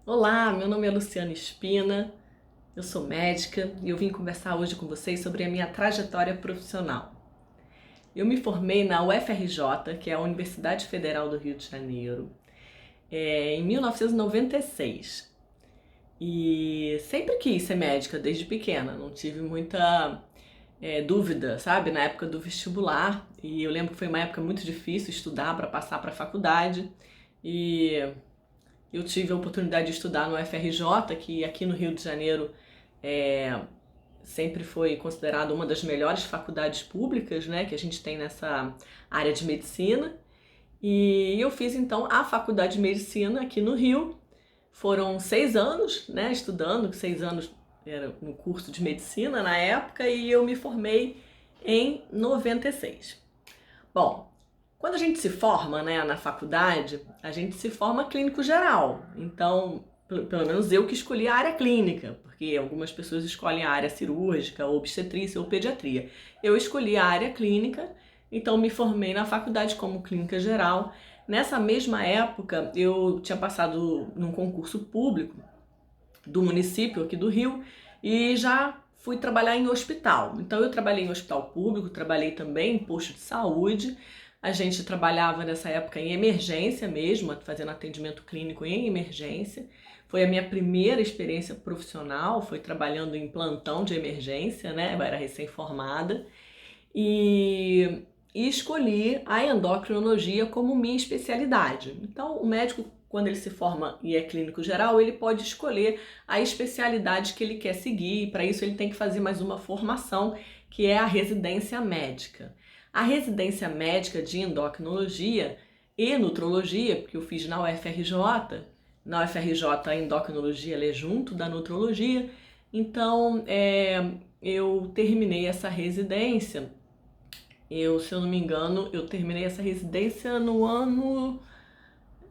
Olá, meu nome é Luciana Espina, eu sou médica e eu vim conversar hoje com vocês sobre a minha trajetória profissional. Eu me formei na UFRJ, que é a Universidade Federal do Rio de Janeiro, em 1996 e sempre quis ser médica desde pequena, não tive muita dúvida, sabe, na época do vestibular, e eu lembro que foi uma época muito difícil estudar para passar para a faculdade e eu tive a oportunidade de estudar no FRJ, que aqui no Rio de Janeiro é, sempre foi considerada uma das melhores faculdades públicas, né, que a gente tem nessa área de medicina. E eu fiz então a faculdade de medicina aqui no Rio. Foram 6 anos, né, estudando, 6 anos era um curso de medicina na época, e eu me formei em 96. Bom, quando a gente se forma, né, na faculdade, a gente se forma clínico geral. Então, pelo menos eu que escolhi a área clínica, porque algumas pessoas escolhem a área cirúrgica, ou obstetrícia ou pediatria. Eu escolhi a área clínica, então me formei na faculdade como clínica geral. Nessa mesma época, eu tinha passado num concurso público do município aqui do Rio e já fui trabalhar em hospital. Então eu trabalhei em hospital público, trabalhei também em posto de saúde. A gente trabalhava nessa época em emergência mesmo, fazendo atendimento clínico em emergência. Foi a minha primeira experiência profissional, foi trabalhando em plantão de emergência, né? Eu era recém-formada. E, e escolhi a endocrinologia como minha especialidade. Então, o médico, quando ele se forma e é clínico geral, ele pode escolher a especialidade que ele quer seguir, e para isso ele tem que fazer mais uma formação, que é a residência médica. A residência médica de endocrinologia e nutrologia, porque eu fiz na UFRJ a endocrinologia ela é junto da nutrologia, então eu terminei essa residência. Se eu não me engano, eu terminei essa residência no ano.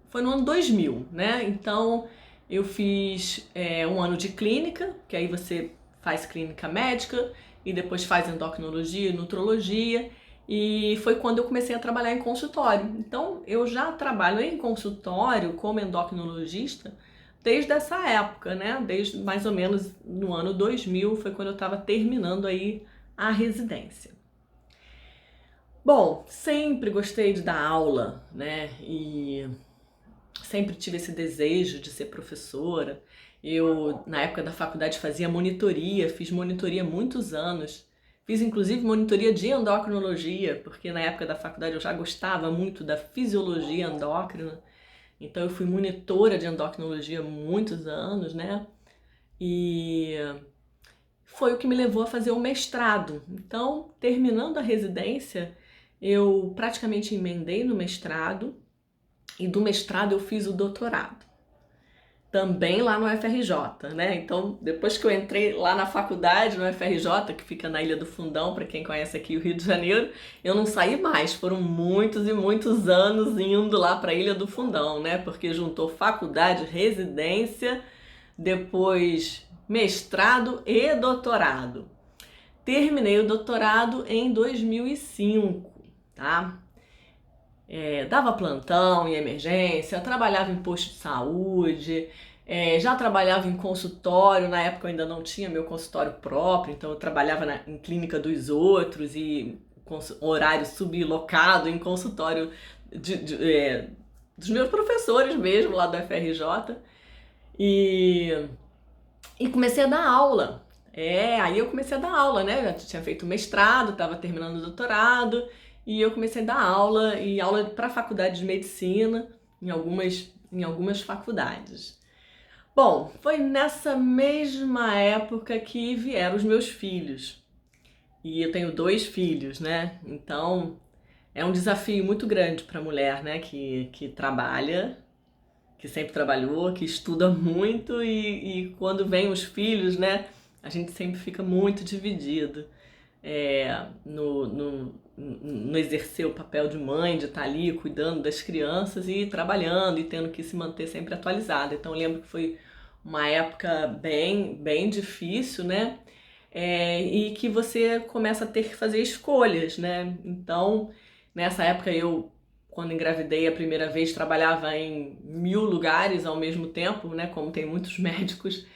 Foi no ano 2000, né? Então eu fiz um ano de clínica, que aí você faz clínica médica e depois faz endocrinologia e nutrologia. E foi quando eu comecei a trabalhar em consultório. Então eu já trabalho em consultório como endocrinologista desde essa época, né? Desde mais ou menos no ano 2000 foi quando eu estava terminando aí a residência. Bom, sempre gostei de dar aula, né? E sempre tive esse desejo de ser professora. Eu, na época da faculdade, fazia monitoria, fiz monitoria há muitos anos. Fiz inclusive monitoria de endocrinologia, porque na época da faculdade eu já gostava muito da fisiologia endócrina. Então eu fui monitora de endocrinologia há muitos anos, né? E foi o que me levou a fazer o mestrado. Então, terminando a residência, eu praticamente emendei no mestrado e do mestrado eu fiz o doutorado. Também lá no FRJ, né? Então, depois que eu entrei lá na faculdade, no FRJ, que fica na Ilha do Fundão, para quem conhece aqui o Rio de Janeiro, eu não saí mais. Foram muitos e muitos anos indo lá para a Ilha do Fundão, né? Porque juntou faculdade, residência, depois mestrado e doutorado. Terminei o doutorado em 2005, tá? Dava plantão em emergência, trabalhava em posto de saúde, já trabalhava em consultório. Na época eu ainda não tinha meu consultório próprio, então eu trabalhava em clínica dos outros e horário sublocado em consultório dos meus professores mesmo lá do FRJ. E, e comecei a dar aula. Aí eu comecei a dar aula, né? Eu já tinha feito mestrado, estava terminando o doutorado, e eu comecei a dar aula, e aula para faculdade de medicina, em algumas faculdades. Bom, foi nessa mesma época que vieram os meus filhos. E eu tenho 2 filhos, né? Então é um desafio muito grande para a mulher, né? Que trabalha, que sempre trabalhou, que estuda muito e quando vem os filhos, né, a gente sempre fica muito dividido no exercer o papel de mãe, de estar ali cuidando das crianças e trabalhando e tendo que se manter sempre atualizada. Então eu lembro que foi uma época bem, bem difícil, né? E que você começa a ter que fazer escolhas, né? Então, nessa época eu quando engravidei a primeira vez, trabalhava em 1000 lugares ao mesmo tempo, né? Como tem muitos médicos.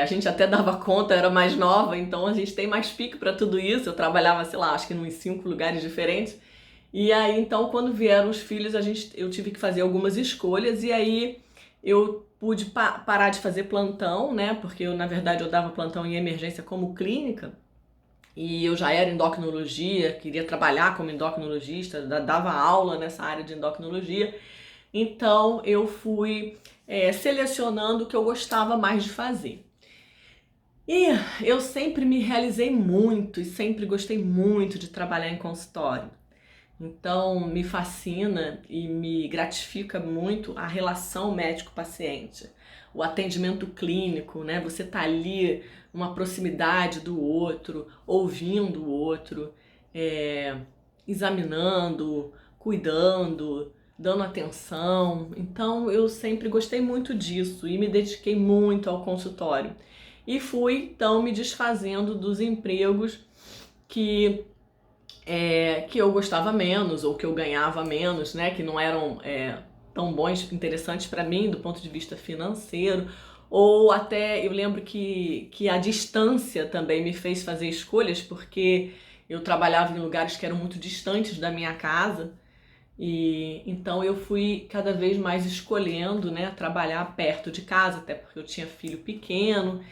A gente até dava conta, era mais nova, então a gente tem mais pique para tudo isso. Eu trabalhava, sei lá, acho que uns 5 lugares diferentes. E aí, então, quando vieram os filhos, eu tive que fazer algumas escolhas, e aí eu pude parar de fazer plantão, né? Porque na verdade, eu dava plantão em emergência como clínica, e eu já era endocrinologia, queria trabalhar como endocrinologista, dava aula nessa área de endocrinologia. Então, eu fui selecionando o que eu gostava mais de fazer. E eu sempre me realizei muito e sempre gostei muito de trabalhar em consultório. Então, me fascina e me gratifica muito a relação médico-paciente, o atendimento clínico, né? Você tá ali, uma proximidade do outro, ouvindo o outro, examinando, cuidando, dando atenção. Então, eu sempre gostei muito disso e me dediquei muito ao consultório. E fui, então, me desfazendo dos empregos que eu gostava menos ou que eu ganhava menos, né? Que não eram tão bons, interessantes para mim do ponto de vista financeiro. Ou até eu lembro que a distância também me fez fazer escolhas, porque eu trabalhava em lugares que eram muito distantes da minha casa. E então eu fui cada vez mais escolhendo, né, trabalhar perto de casa, até porque eu tinha filho pequeno,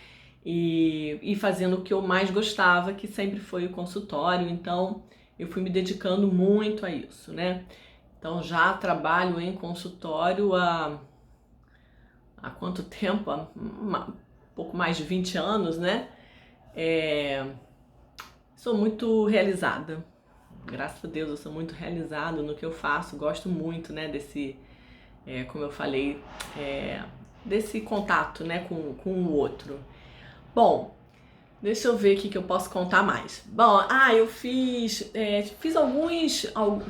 e fazendo o que eu mais gostava, que sempre foi o consultório. Então eu fui me dedicando muito a isso, né? Então já trabalho em consultório há quanto tempo? Há pouco mais de 20 anos, né? Sou muito realizada. Graças a Deus eu sou muito realizada no que eu faço. Gosto muito, né, desse, como eu falei, desse contato, né, com o outro. Bom, deixa eu ver aqui que eu posso contar mais. Bom, eu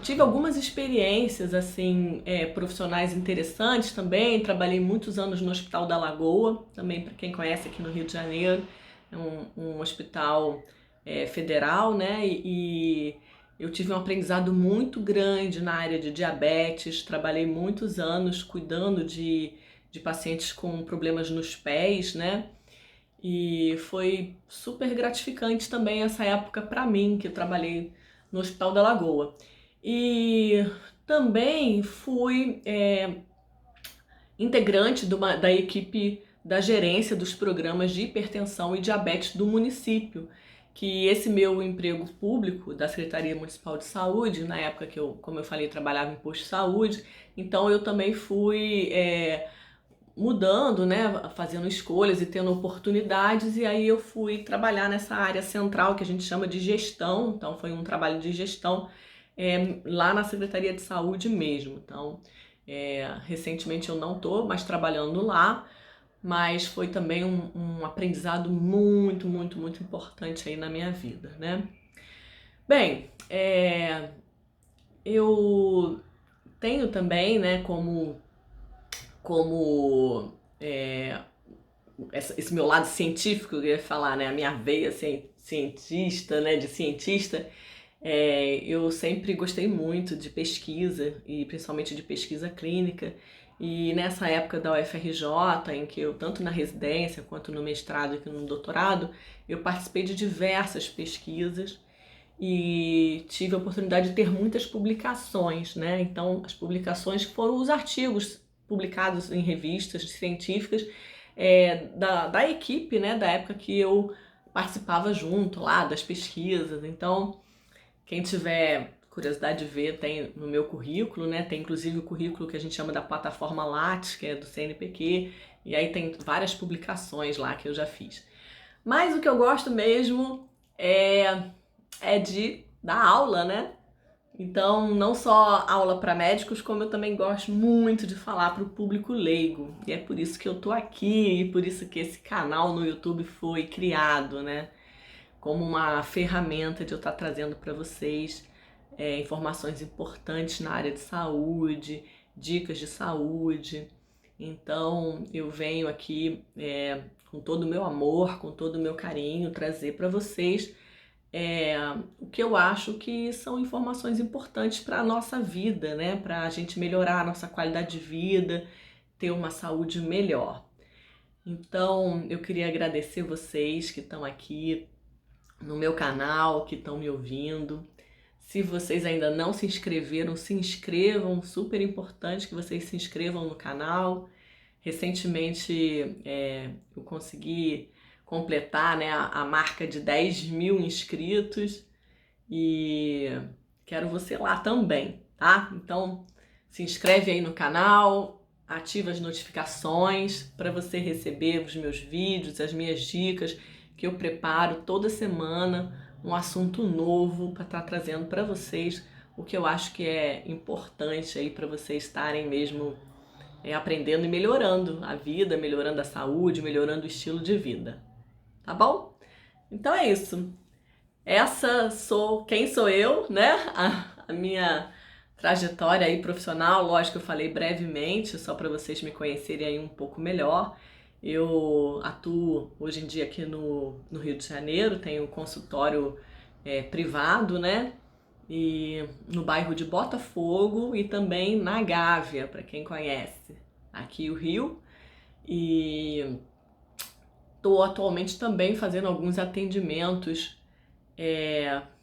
tive algumas experiências assim profissionais interessantes também. Trabalhei muitos anos no Hospital da Lagoa, também para quem conhece aqui no Rio de Janeiro, é um hospital federal, né? E eu tive um aprendizado muito grande na área de diabetes. Trabalhei muitos anos cuidando de pacientes com problemas nos pés, né? E foi super gratificante também essa época para mim, que eu trabalhei no Hospital da Lagoa. E também fui integrante da equipe da gerência dos programas de hipertensão e diabetes do município, que esse meu emprego público da Secretaria Municipal de Saúde, na época que eu, como eu falei, trabalhava em posto de saúde, então eu também fui mudando, né, fazendo escolhas e tendo oportunidades, e aí eu fui trabalhar nessa área central que a gente chama de gestão. Então foi um trabalho de gestão lá na Secretaria de Saúde mesmo. Então recentemente eu não estou mais trabalhando lá, mas foi também um aprendizado muito, muito, muito importante aí na minha vida, né? Bem, eu tenho também, né, como esse meu lado científico, eu ia falar, né, a minha veia cientista, né, de cientista, eu sempre gostei muito de pesquisa e principalmente de pesquisa clínica. E nessa época da UFRJ, em que eu, tanto na residência quanto no mestrado e no doutorado, eu participei de diversas pesquisas e tive a oportunidade de ter muitas publicações, né? Então, as publicações foram os artigos publicados em revistas científicas da equipe, né, da época que eu participava junto lá das pesquisas. Então, quem tiver curiosidade de ver, tem no meu currículo, né? Tem inclusive o currículo que a gente chama da plataforma Lattes, que é do CNPq, e aí tem várias publicações lá que eu já fiz. Mas o que eu gosto mesmo é de dar aula, né? Então, não só aula para médicos, como eu também gosto muito de falar para o público leigo. E é por isso que eu tô aqui e por isso que esse canal no YouTube foi criado, né? Como uma ferramenta de eu estar trazendo para vocês informações importantes na área de saúde, dicas de saúde. Então, eu venho aqui com todo o meu amor, com todo o meu carinho, trazer para vocês o que eu acho que são informações importantes para a nossa vida, né? Para a gente melhorar a nossa qualidade de vida, ter uma saúde melhor. Então, eu queria agradecer vocês que estão aqui no meu canal, que estão me ouvindo. Se vocês ainda não se inscreveram, se inscrevam, super importante que vocês se inscrevam no canal. Recentemente eu consegui completar, né, a marca de 10.000 inscritos e quero você lá também, tá? Então se inscreve aí no canal, ativa as notificações para você receber os meus vídeos, as minhas dicas que eu preparo toda semana, um assunto novo para estar trazendo para vocês o que eu acho que é importante aí para vocês estarem mesmo aprendendo e melhorando a vida, melhorando a saúde, melhorando o estilo de vida. Tá bom? Então é isso. Quem sou eu, né? A minha trajetória aí profissional, lógico que eu falei brevemente, só para vocês me conhecerem aí um pouco melhor. Eu atuo hoje em dia aqui no Rio de Janeiro, tenho um consultório privado, né? E no bairro de Botafogo e também na Gávea, para quem conhece aqui o Rio. E estou atualmente também fazendo alguns atendimentos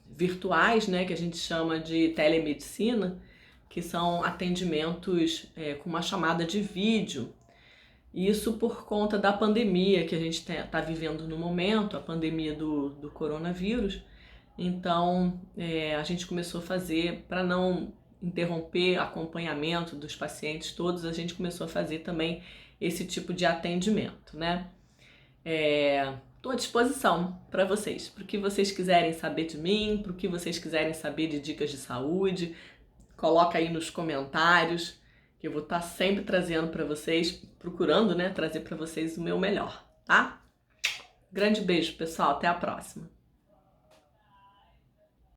virtuais, né, que a gente chama de telemedicina, que são atendimentos com uma chamada de vídeo. Isso por conta da pandemia que a gente está vivendo no momento, a pandemia do coronavírus. Então, a gente começou a fazer, para não interromper acompanhamento dos pacientes todos, a gente começou a fazer também esse tipo de atendimento, né? Estou à disposição para vocês, para o que vocês quiserem saber de mim, para o que vocês quiserem saber de dicas de saúde, coloca aí nos comentários, que eu vou estar sempre trazendo para vocês, procurando, né, trazer para vocês o meu melhor, tá? Grande beijo, pessoal, até a próxima!